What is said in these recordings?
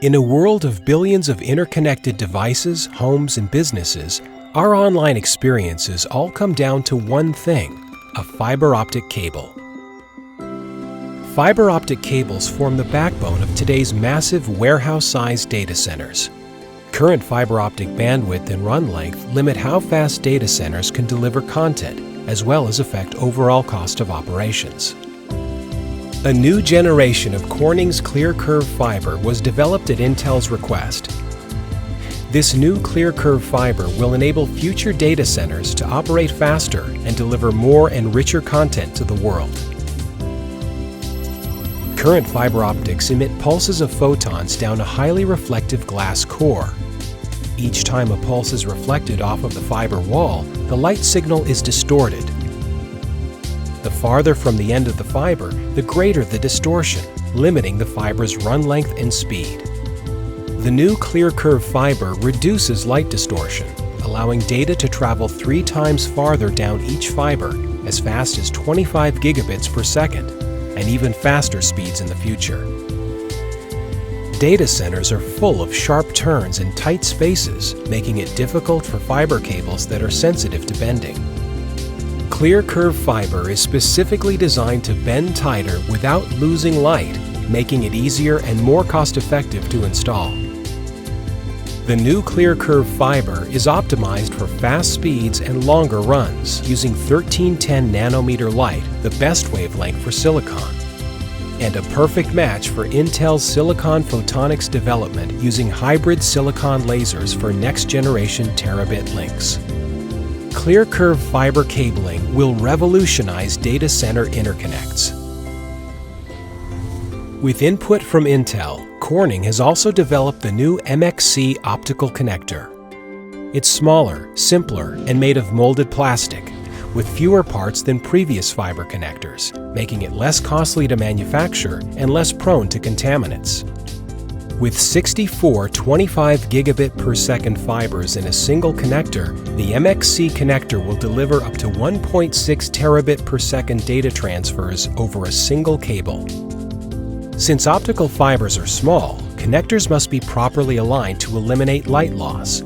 In a world of billions of interconnected devices, homes, and businesses, our online experiences all come down to one thing: a fiber optic cable. Fiber optic cables form the backbone of today's massive warehouse-sized data centers. Current fiber optic bandwidth and run length limit how fast data centers can deliver content, as well as affect overall cost of operations. A new generation of Corning's ClearCurve fiber was developed at Intel's request. This new ClearCurve fiber will enable future data centers to operate faster and deliver more and richer content to the world. Current fiber optics emit pulses of photons down a highly reflective glass core. Each time a pulse is reflected off of the fiber wall, the light signal is distorted. The farther from the end of the fiber, the greater the distortion, limiting the fiber's run length and speed. The new ClearCurve fiber reduces light distortion, allowing data to travel 3 times farther down each fiber, as fast as 25 gigabits per second, and even faster speeds in the future. Data centers are full of sharp turns and tight spaces, making it difficult for fiber cables that are sensitive to bending. ClearCurve fiber is specifically designed to bend tighter without losing light, making it easier and more cost-effective to install. The new ClearCurve fiber is optimized for fast speeds and longer runs, using 1310 nanometer light, the best wavelength for silicon, and a perfect match for Intel's silicon photonics development using hybrid silicon lasers for next-generation terabit links. ClearCurve fiber cabling will revolutionize data center interconnects. With input from Intel, Corning has also developed the new MXC optical connector. It's smaller, simpler, and made of molded plastic, with fewer parts than previous fiber connectors, making it less costly to manufacture and less prone to contaminants. With 64 25 gigabit per second fibers in a single connector, the MXC connector will deliver up to 1.6 terabit per second data transfers over a single cable. Since optical fibers are small, connectors must be properly aligned to eliminate light loss.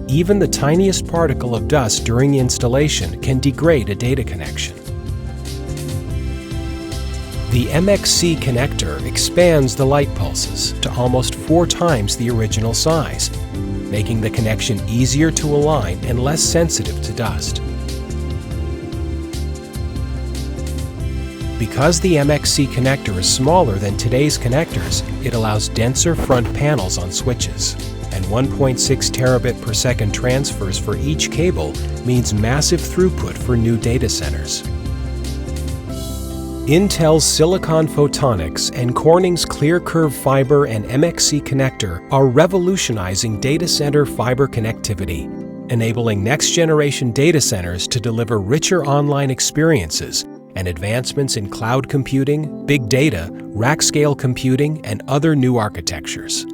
Even the tiniest particle of dust during the installation can degrade a data connection. The MXC connector expands the light pulses to almost 4 times the original size, making the connection easier to align and less sensitive to dust. Because the MXC connector is smaller than today's connectors, it allows denser front panels on switches, and 1.6 terabit per second transfers for each cable means massive throughput for new data centers. Intel's silicon photonics and Corning's ClearCurve fiber and MXC connector are revolutionizing data center fiber connectivity, enabling next-generation data centers to deliver richer online experiences and advancements in cloud computing, big data, rack-scale computing, and other new architectures.